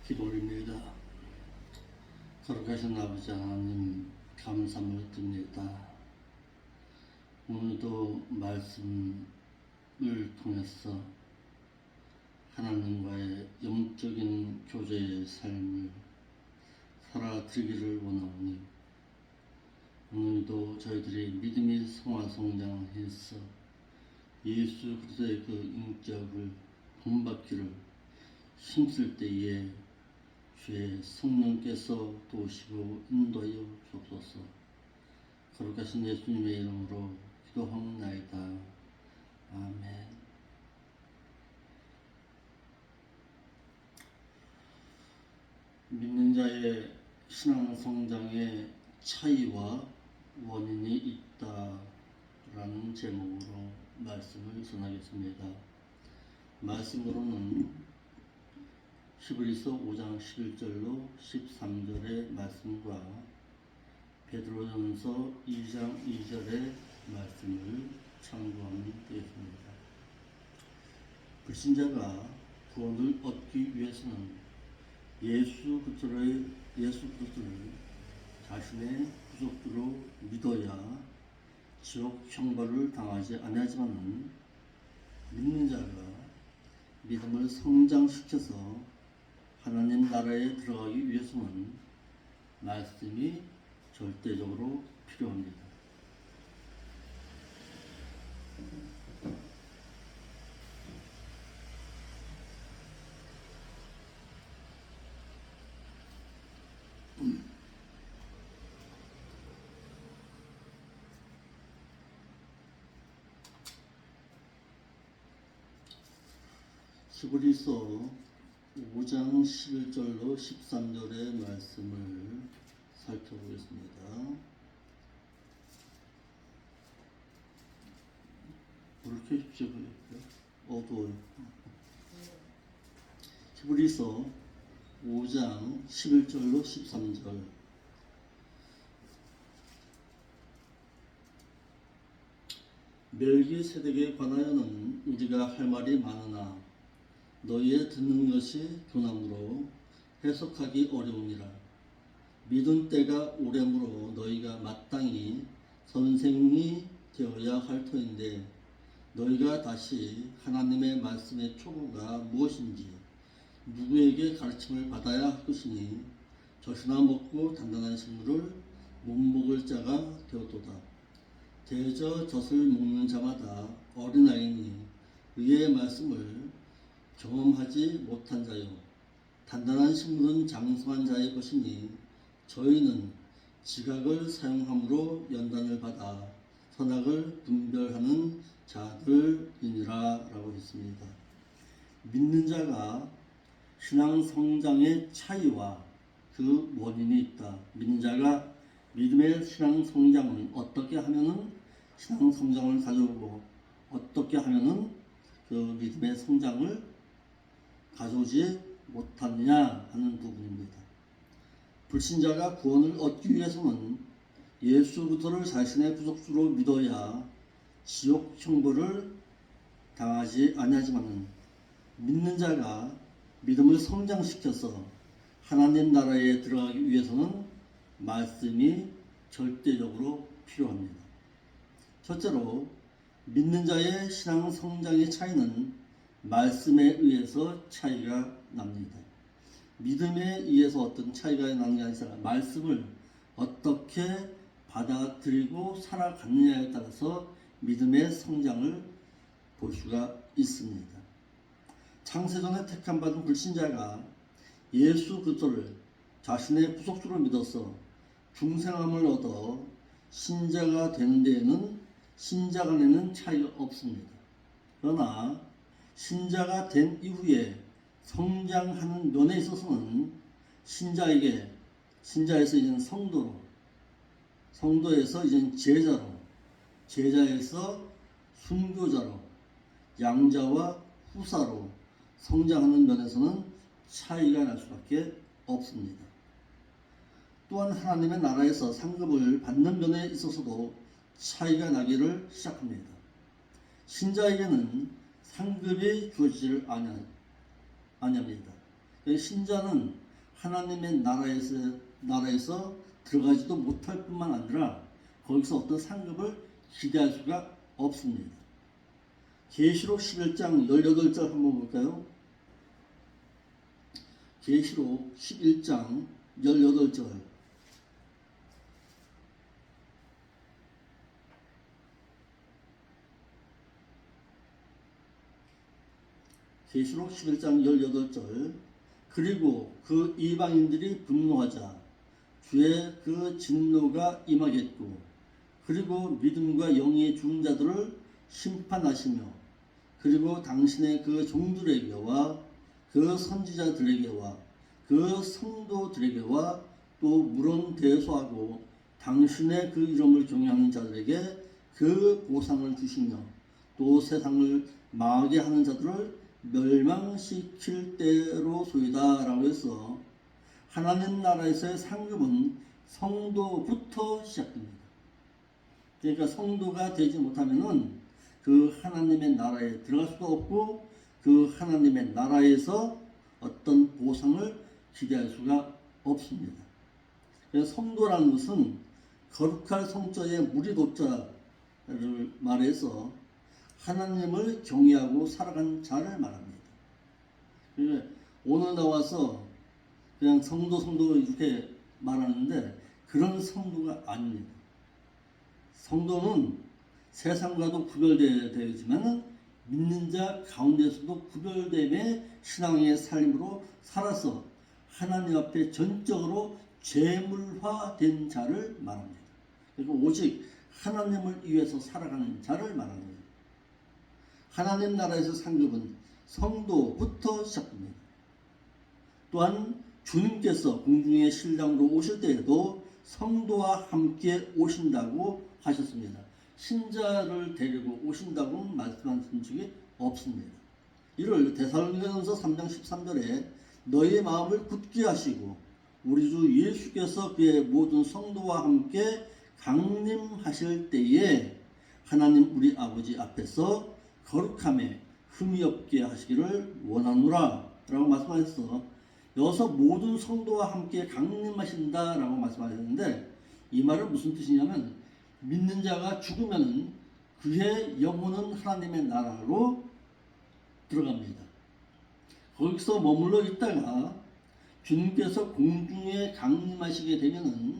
기도드립니다. 거룩하신 아버지 하나님, 감사를 드립니다. 오늘도 말씀을 통해서 하나님과의 영적인 교제의 삶을 살아드리기를 원하오니, 오늘도 저희들이 믿음이 성화성장해서 예수 그리스도의 그 인격을 본받기를 힘쓸 때에 주의 성령께서 도우시고 인도하여 주옵소서. 거룩하신 예수님의 이름으로 기도하옵나이다. 아멘. 믿는 자의 신앙 성장의 차이와 원인이 있다라는 제목으로 말씀을 전하겠습니다. 말씀으로는 히브리서 5장 11절로 13절의 말씀과 베드로전서 2장 2절의 말씀을 참고하면 되겠습니다. 불신자가 구원을 얻기 위해서는 예수 그리스도를 자신의 구속주로 믿어야 지옥 형벌을 당하지 아니하지만은, 믿는 자가 믿음을 성장시켜서 하나님 나라에 들어가기 위해서는 말씀이 절대적으로 필요합니다. 히브리서 5장 11절로 13절의 말씀을 살펴보겠습니다. 불을 켜십시오. 어두워요. 히브리서 5장 11절로 13절. 멜기세덱에 관하여는 우리가 할 말이 많으나 너희의 듣는 것이 교남으로 해석하기 어려우니라. 믿은 때가 오래므로 너희가 마땅히 선생이 되어야 할 터인데, 너희가 다시 하나님의 말씀의 초보가 무엇인지 누구에게 가르침을 받아야 할 것이니, 젖이나 먹고 단단한 식물을 못 먹을 자가 되었도다. 대저 젖을 먹는 자마다 어린아이니 의의 말씀을 경험하지 못한 자요, 단단한 식물은 장성한 자의 것이니 저희는 지각을 사용함으로 연단을 받아 선악을 분별하는 자들이니라 라고 했습니다. 믿는 자가 신앙 성장의 차이와 그 원인이 있다. 믿는 자가 믿음의 신앙 성장은 어떻게 하면은 신앙 성장을 가져오고, 어떻게 하면은 그 믿음의 성장을 가져오지 못하느냐 하는 부분입니다. 불신자가 구원을 얻기 위해서는 예수 그리스도를 자신의 구속주로 믿어야 지옥 형벌을 당하지 아니하지만은, 믿는 자가 믿음을 성장시켜서 하나님 나라에 들어가기 위해서는 말씀이 절대적으로 필요합니다. 첫째로, 믿는 자의 신앙 성장의 차이는 말씀에 의해서 차이가 납니다. 믿음에 의해서 어떤 차이가 나는 게 아니라 말씀을 어떻게 받아들이고 살아가느냐에 따라서 믿음의 성장을 볼 수가 있습니다. 창세전에 택함받은 불신자가 예수 그리스도를 자신의 구속주로 믿어서 중생함을 얻어 신자가 되는 데에는 신자 간에는 차이가 없습니다. 그러나 신자가 된 이후에 성장하는 면에 있어서는 신자에서 이제는 성도로, 성도에서 이제는 제자로, 제자에서 순교자로, 양자와 후사로 성장하는 면에서는 차이가 날 수밖에 없습니다. 또한 하나님의 나라에서 상급을 받는 면에 있어서도 차이가 나기를 시작합니다. 신자에게는 상급이 주어지지를 아니합니다. 신자는 하나님의 나라에서 들어가지도 못할 뿐만 아니라 거기서 어떤 상급을 기대할 수가 없습니다. 계시록 11장 18절 한번 볼까요? 계시록 11장 18절. 계시록 11장 18절. 그리고 그 이방인들이 분노하자 주의 그 진노가 임하겠고 그리고 믿음과 영의 죽은 자들을 심판하시며 그리고 당신의 그 종들에게와 그 선지자들에게와 그 성도들에게와 또 물론 대소하고 당신의 그 이름을 경외하는 자들에게 그 보상을 주시며 또 세상을 망하게 하는 자들을 멸망시킬 때로소이다 라고 해서 하나님 나라에서의 상급은 성도부터 시작됩니다. 그러니까 성도가 되지 못하면은 그 하나님의 나라에 들어갈 수도 없고 그 하나님의 나라에서 어떤 보상을 기대할 수가 없습니다. 그래서 성도라는 것은 거룩할 성자의 무리도자를 말해서 하나님을 경외하고 살아간 자를 말합니다. 오늘 나와서 그냥 성도 이렇게 말하는데 그런 성도가 아닙니다. 성도는 세상과도 구별되지만 믿는 자 가운데서도 구별됨의 신앙의 삶으로 살아서 하나님 앞에 전적으로 죄물화된 자를 말합니다. 그리고 오직 하나님을 위해서 살아가는 자를 말합니다. 하나님 나라에서 상급은 성도부터 시작됩니다. 또한 주님께서 공중의 신랑으로 오실 때에도 성도와 함께 오신다고 하셨습니다. 신자를 데리고 오신다고 말씀하신 적이 없습니다. 이를 데살로니가전서 3장 13절에 너희의 마음을 굳게 하시고 우리 주 예수께서 그의 모든 성도와 함께 강림하실 때에 하나님 우리 아버지 앞에서 거룩함에 흠이 없게 하시기를 원하노라 라고 말씀하셨어. 여기서 모든 성도와 함께 강림하신다 라고 말씀하셨는데 이 말은 무슨 뜻이냐면 믿는 자가 죽으면 그의 영혼은 하나님의 나라로 들어갑니다. 거기서 머물러 있다가 주님께서 공중에 강림하시게 되면은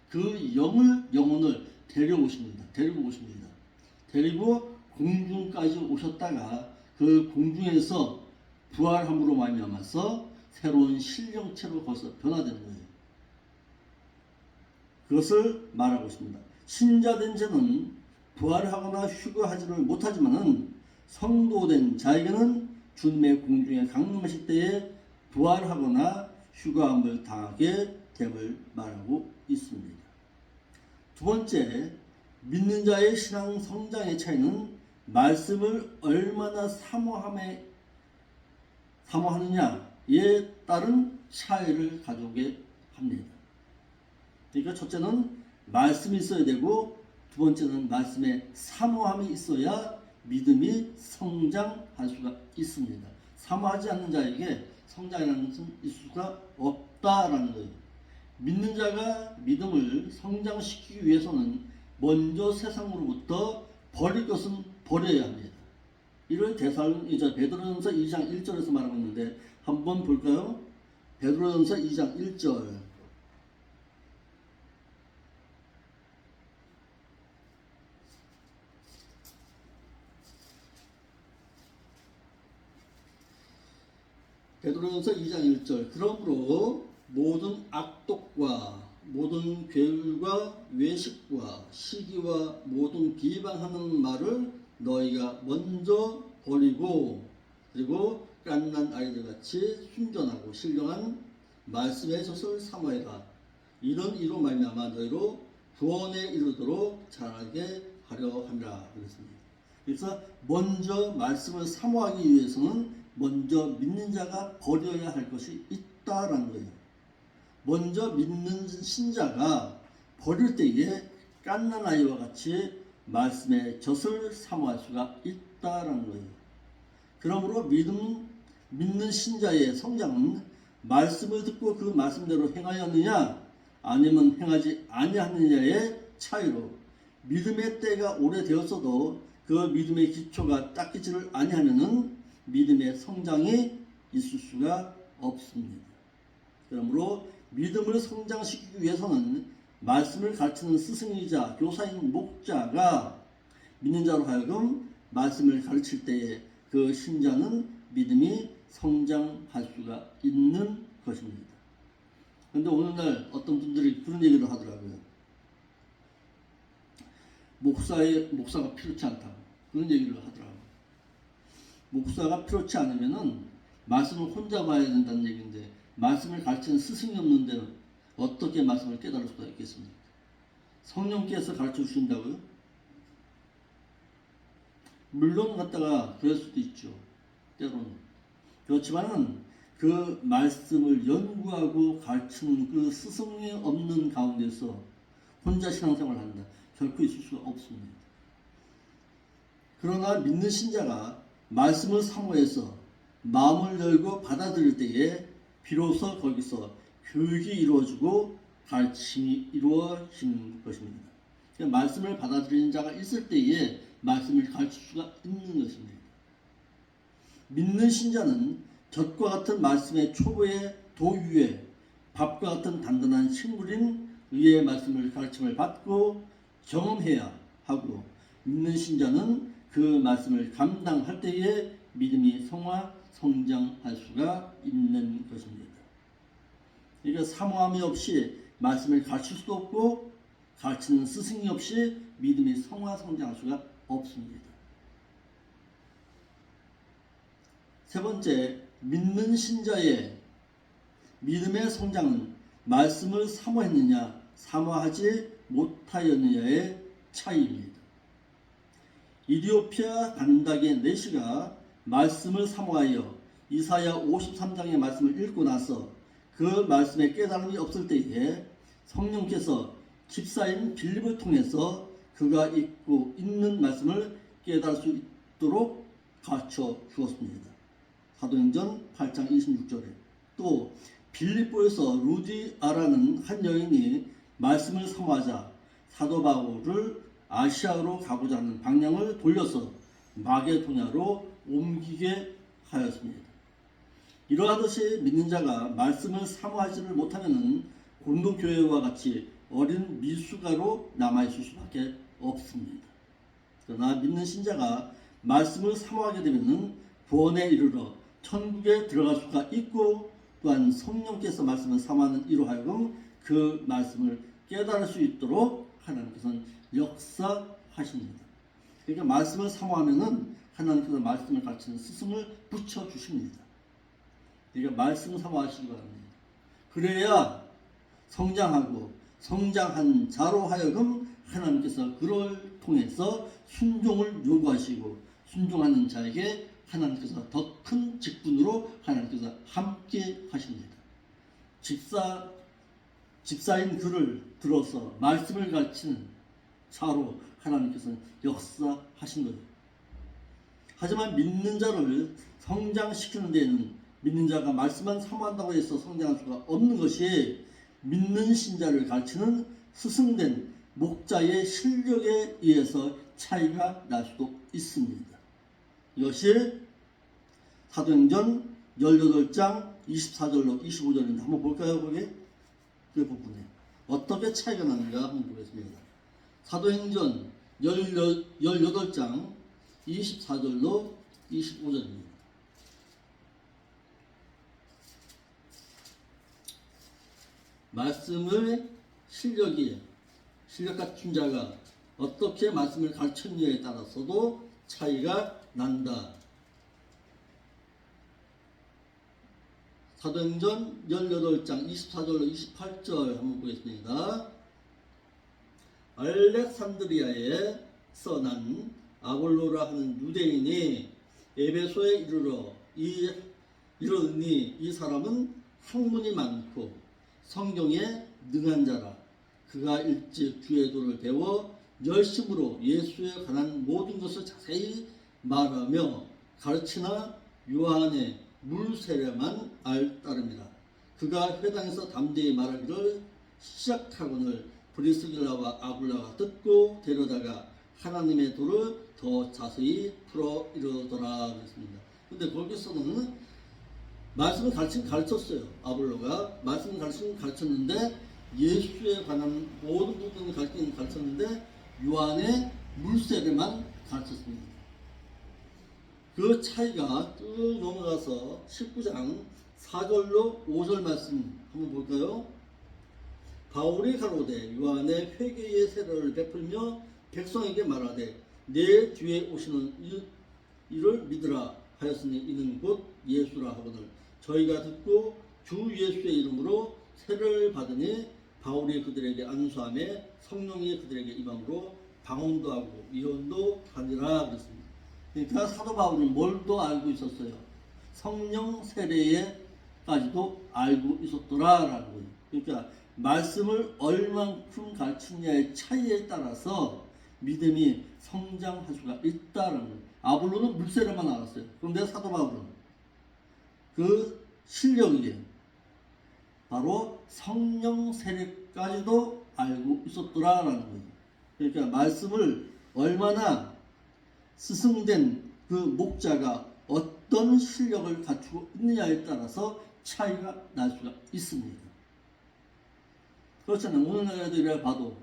그 영혼을 데리고 오십니다. 데리고 공중까지 오셨다가 그 공중에서 부활함으로 말미암아서 새로운 신령체로 거기서 변화되는 거예요. 그것을 말하고 있습니다. 신자된 자는 부활하거나 휴거하지를 못하지만은 성도된 자에게는 주님의 공중에 강림하실 때에 부활하거나 휴거함을 당하게 됨을 말하고 있습니다. 두 번째, 믿는 자의 신앙 성장의 차이는 말씀을 얼마나 사모하느냐에 따른 차이를 가져오게 합니다. 그러니까 첫째는 말씀이 있어야 되고 두 번째는 말씀에 사모함이 있어야 믿음이 성장할 수가 있습니다. 사모하지 않는 자에게 성장이라는 것은 있을 수가 없다라는 거예요. 믿는 자가 믿음을 성장시키기 위해서는 먼저 세상으로부터 버릴 것은 버려야 합니다. 이를 베드로전서 2장 1절에서 말하고 있는데 한번 볼까요? 베드로전서 2장 1절. 베드로전서 2장 1절. 그러므로 모든 악독과 모든 괴율과 외식과 시기와 모든 비방하는 말을 너희가 먼저 버리고 그리고 깐난 아이들 같이 순전하고 신령한 말씀의 젖을 사모해라. 이런 이로 말미암아 너희로 구원에 이르도록 자라게 하려 함이라 그랬습니다. 그래서 먼저 말씀을 사모하기 위해서는 먼저 믿는 자가 버려야 할 것이 있다라는 거예요. 먼저 믿는 신자가 버릴 때에 깐난 아이와 같이 말씀의 젖을 사모할 수가 있다라는 거예요. 그러므로 믿는 신자의 성장은 말씀을 듣고 그 말씀대로 행하였느냐 아니면 행하지 아니하느냐의 차이로 믿음의 때가 오래되었어도 그 믿음의 기초가 닦이지를 아니하면은 믿음의 성장이 있을 수가 없습니다. 그러므로 믿음을 성장시키기 위해서는 말씀을 가르치는 스승이자 교사인 목자가 믿는 자로 하여금 말씀을 가르칠 때에 그 신자는 믿음이 성장할 수가 있는 것입니다. 그런데 오늘날 어떤 분들이 그런 얘기를 하더라고요. 목사가 필요치 않다. 그런 얘기를 하더라고요. 목사가 필요치 않으면은 말씀을 혼자 봐야 된다는 얘기인데 말씀을 가르치는 스승이 없는데 어떻게 말씀을 깨달을 수가 있겠습니까? 성령께서 가르쳐 주신다고요? 물론 갖다가 그럴 수도 있죠. 때로는. 그렇지만은 그 말씀을 연구하고 가르치는 그 스승이 없는 가운데서 혼자 신앙생활을 한다. 결코 있을 수가 없습니다. 그러나 믿는 신자가 말씀을 사모해서 마음을 열고 받아들일 때에 비로소 거기서 교육이 이루어지고 가르침이 이루어지는 것입니다. 그러니까 말씀을 받아들이는 자가 있을 때에 말씀을 가르칠 수가 있는 것입니다. 믿는 신자는 젖과 같은 말씀의 초보의 도유에 밥과 같은 단단한 식물인 의의 말씀을 가르침을 받고 경험해야 하고 믿는 신자는 그 말씀을 감당할 때에 믿음이 성장할 수가 있는 것입니다. 그러니까 사모함이 없이 말씀을 가르칠 수도 없고 가르치는 스승이 없이 믿음이 성장할 수가 없습니다. 세 번째, 믿는 신자의 믿음의 성장은 말씀을 사모했느냐 사모하지 못하였느냐의 차이입니다. 이디오피아 간다게 네시가 말씀을 사모하여 이사야 53장의 말씀을 읽고 나서 그 말씀에 깨달음이 없을 때에 성령께서 집사인 빌립을 통해서 그가 읽고 있는 말씀을 깨달을 수 있도록 가르쳐 주었습니다. 사도행전 8장 26절에 또 빌립보에서 루디아라는 한 여인이 말씀을 사모하자 사도 바울을 아시아로 가고자 하는 방향을 돌려서 마게도냐로 옮기게 하였습니다. 이러하듯이 믿는 자가 말씀을 사모하지를 못하면 고린도 교회와 같이 어린 미숙아로 남아있을 수밖에 없습니다. 그러나 믿는 신자가 말씀을 사모하게 되면 구원에 이르러 천국에 들어갈 수가 있고 또한 성령께서 말씀을 사모하는 이로 하여금 그 말씀을 깨달을 수 있도록 하나님께서는 역사하십니다. 그러니까 말씀을 사모하면은 하나님께서 말씀을 가르치는 스승을 붙여주십니다. 그러니까 말씀 사모하시기 바랍니다. 그래야 성장하고 성장한 자로 하여금 하나님께서 그를 통해서 순종을 요구하시고 순종하는 자에게 하나님께서 더 큰 직분으로 하나님께서 함께 하십니다. 집사인 그를 들어서 말씀을 가르치는 자로 하나님께서는 역사하신 거예요. 하지만 믿는 자를 성장시키는 데에는 믿는 자가 말씀만 사모한다고 해서 성장할 수가 없는 것이 믿는 신자를 가르치는 스승된 목자의 실력에 의해서 차이가 날 수도 있습니다. 이것이 사도행전 18장 24절로 25절인데 한번 볼까요? 거기 그 부분에 어떻게 차이가 나는가 한번 보겠습니다. 사도행전 18장 24절로 25절입니다. 말씀을 실력 갖춘 자가 어떻게 말씀을 가르쳤느냐에 따라서도 차이가 난다. 사도행전 18장 24절로 28절 한번 보겠습니다. 알렉산드리아에서 난 아볼로라 하는 유대인이 에베소에 이르니 이 사람은 학문이 많고 성경에 능한 자라. 그가 일찍 주의 도를 배워 열심으로 예수에 관한 모든 것을 자세히 말하며 가르치나 요한의 물 세례만 알 따름이라. 그가 회당에서 담대히 말하기를 시작하거늘 브리스길라와 아굴라가 듣고 데려다가 하나님의 도를 더 자세히 풀어 이르더라 그랬습니다. 근데 거기서는 말씀을 가르쳤어요. 아볼로가 말씀을 가르쳤는데 예수에 관한 모든 부분을 가르쳤는데 요한의 물세례만 가르쳤습니다. 그 차이가 쭉 넘어가서 19장 4절로 5절 말씀 한번 볼까요? 바울이 가로되 요한의 회개의 세례를 베풀며 백성에게 말하되 내 뒤에 오시는 이를 믿으라 하였으니 이는 곧 예수라 하거늘 저희가 듣고 주 예수의 이름으로 세례를 받으니 바울이 그들에게 안수함에 성령이 그들에게 임함으로 방언도 하고 예언도 하니라 그랬습니다. 그러니까 사도 바울은 뭘도 알고 있었어요. 성령 세례에까지도 알고 있었더라라는 거예요. 그러니까 말씀을 얼만큼 가르치느냐의 차이에 따라서 믿음이 성장할 수가 있다는 거예요. 아볼로는 물세례만 알았어요. 그런데 사도 바울은 그 실력이 바로 성령 세례까지도 알고 있었더라라는 거예요. 그러니까 말씀을 얼마나 스승된 그 목자가 어떤 실력을 갖추고 있느냐에 따라서 차이가 날 수가 있습니다. 그렇잖아요. 오늘날에도 이래 봐도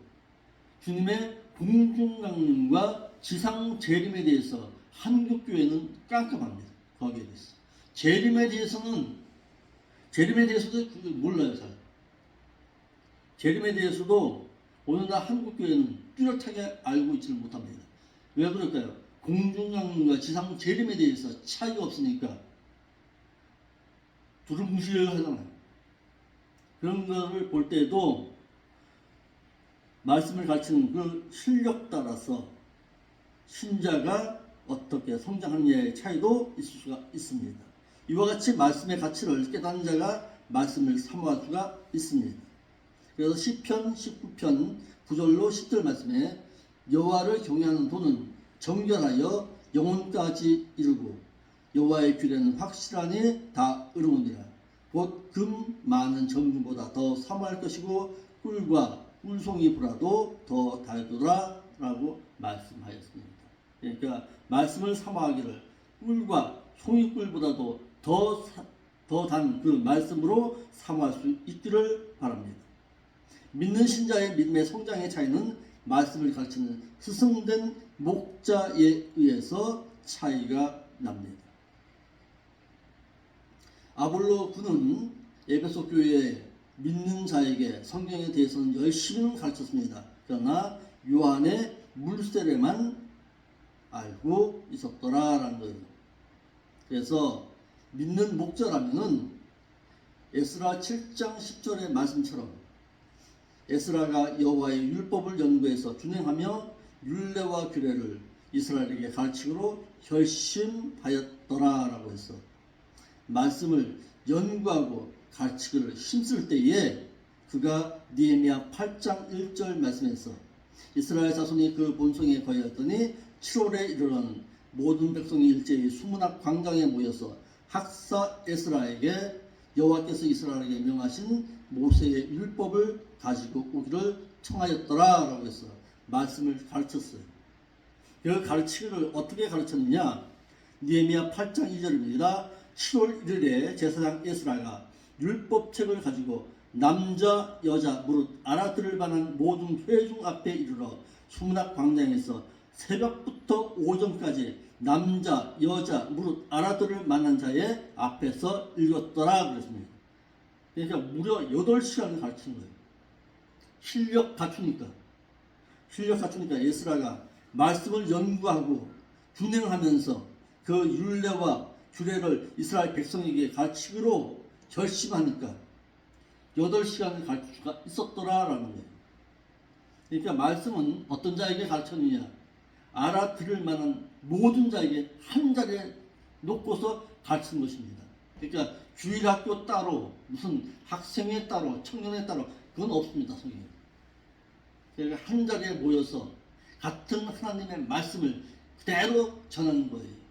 주님의 공중강림과 지상 재림에 대해서 한국교회는 깜깜합니다. 거기에 대해서. 재림에 대해서도 몰라요. 잘. 재림에 대해서도 오늘날 한국교회는 뚜렷하게 알고 있지를 못합니다. 왜 그럴까요? 공중강림과 지상 재림에 대해서 차이가 없으니까 두루뭉실하잖아요. 그런 것을 볼 때도 말씀을 가르치는 그 실력 따라서 신자가 어떻게 성장하느냐의 차이도 있을 수가 있습니다. 이와 같이 말씀의 가치를 깨닫는 자가 말씀을 사모할 수가 있습니다. 그래서 시편 19편 9절로 10절 말씀에 여호와를 경외하는 도는 정결하여 영혼까지 이르고 여호와의 규례는 확실하니 다 의로우니라. 곧 금 많은 정금보다 더 사모할 것이고 꿀과 꿀송이 불화도 더 달도라 라고 말씀하였습니다. 그러니까 말씀을 사모하기를 꿀과 송이꿀보다도 더 단 그 말씀으로 사모할 수 있기를 바랍니다. 믿는 신자의 믿음의 성장의 차이는 말씀을 가르치는 스승된 목자에 의해서 차이가 납니다. 아볼로 그는 에베소 교회에 믿는 자에게 성경에 대해서는 열심히 가르쳤습니다. 그러나 요한의 물세례만 알고 있었더라라는 거예요. 그래서 믿는 목자라면은 에스라 7장 10절의 말씀처럼 에스라가 여호와의 율법을 연구해서 준행하며 율례와 규례를 이스라엘에게 가르치기로 결심하였더라라고 해서 말씀을 연구하고 가르치기를 힘쓸 때에 그가 느헤미야 8장 1절 말씀에서 이스라엘 자손이 그 본성에 거하였더니 7월에 이르러는 모든 백성이 일제히 수문학 광장에 모여서 학사 에스라에게 여호와께서 이스라엘에게 명하신 모세의 율법을 가지고 오기를 청하였더라라고 해서 말씀을 가르쳤어요. 그 가르치기를 어떻게 가르쳤느냐? 느헤미야 8장 2절입니다. 7월 1일에 제사장 에스라가 율법책을 가지고 남자 여자 무릇 알아들을 만한 모든 회중 앞에 이르러 수문학 광장에서 새벽부터 오전까지 남자 여자 무릇 알아들을 만한 자의 앞에서 읽었더라 그랬습니다. 그러니까 무려 8시간을 가르친 거예요. 실력 갖추니까 에스라가 말씀을 연구하고 준행하면서 그 율례와 규례를 이스라엘 백성에게 가르치기로 결심하니까 8시간을 가르칠 수가 있었더라라는 거예요. 그러니까 말씀은 어떤 자에게 가르쳤느냐? 알아들을 만한 모든 자에게 한 자리에 놓고서 가르치는 것입니다. 그러니까 주일학교 따로 무슨 학생회 따로 청년회 따로 그건 없습니다. 성경에. 그러니까 한 자리에 모여서 같은 하나님의 말씀을 그대로 전하는 거예요.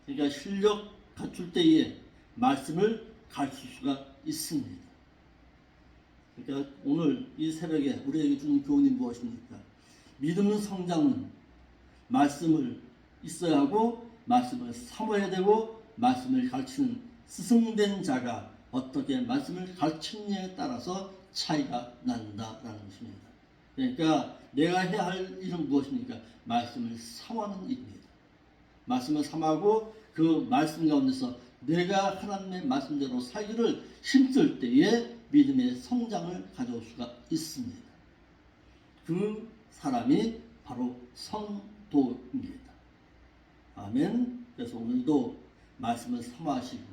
그러니까 실력 갖출 때에 말씀을 가르칠 수가 있습니다. 그러니까 오늘 이 새벽에 우리에게 주는 교훈이 무엇입니까? 믿음의 성장은 말씀을 있어야 하고 말씀을 사모해야 되고 말씀을 가르치는 스승된 자가 어떻게 말씀을 가르치느냐에 따라서 차이가 난다라는 것입니다. 그러니까 내가 해야 할 일은 무엇입니까? 말씀을 사모하는 일입니다. 말씀을 사모하고 그 말씀 가운데서 내가 하나님의 말씀대로 살기를 힘쓸 때에 믿음의 성장을 가져올 수가 있습니다. 그 사람이 바로 성도입니다. 아멘. 그래서 오늘도 말씀을 사모하시고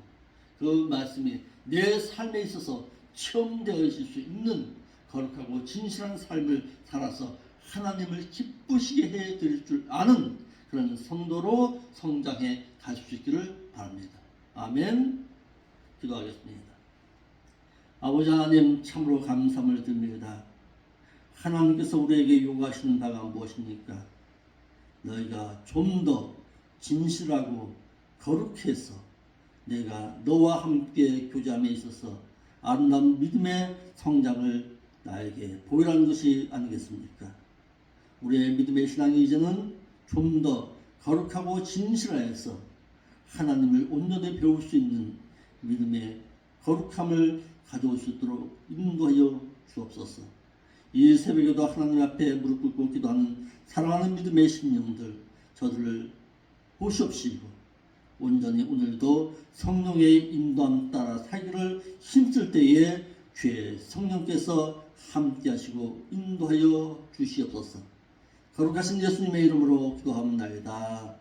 그 말씀이 내 삶에 있어서 체험되어질 수 있는 거룩하고 진실한 삶을 살아서 하나님을 기쁘시게 해드릴 줄 아는 그런 성도로 성장해 갈 수 있기를 바랍니다. 아멘. 기도하겠습니다. 아버지 하나님, 참으로 감사함을 드립니다. 하나님께서 우리에게 요구하시는 바가 무엇입니까? 너희가 좀 더 진실하고 거룩해서 내가 너와 함께 교제함에 있어서 아름다운 믿음의 성장을 나에게 보이라는 것이 아니겠습니까? 우리의 믿음의 신앙이 이제는 좀 더 거룩하고 진실하여서 하나님을 온전히 배울 수 있는 믿음의 거룩함을 가져올 수 있도록 인도하여 주옵소서. 이 새벽에도 하나님 앞에 무릎 꿇고 기도하는 사랑하는 믿음의 심령들, 저들을 보시옵시고 온전히 오늘도 성령의 인도함 따라 살기를 힘쓸 때에 주의 성령께서 함께 하시고 인도하여 주시옵소서. 거룩하신 예수님의 이름으로 기도합나이다.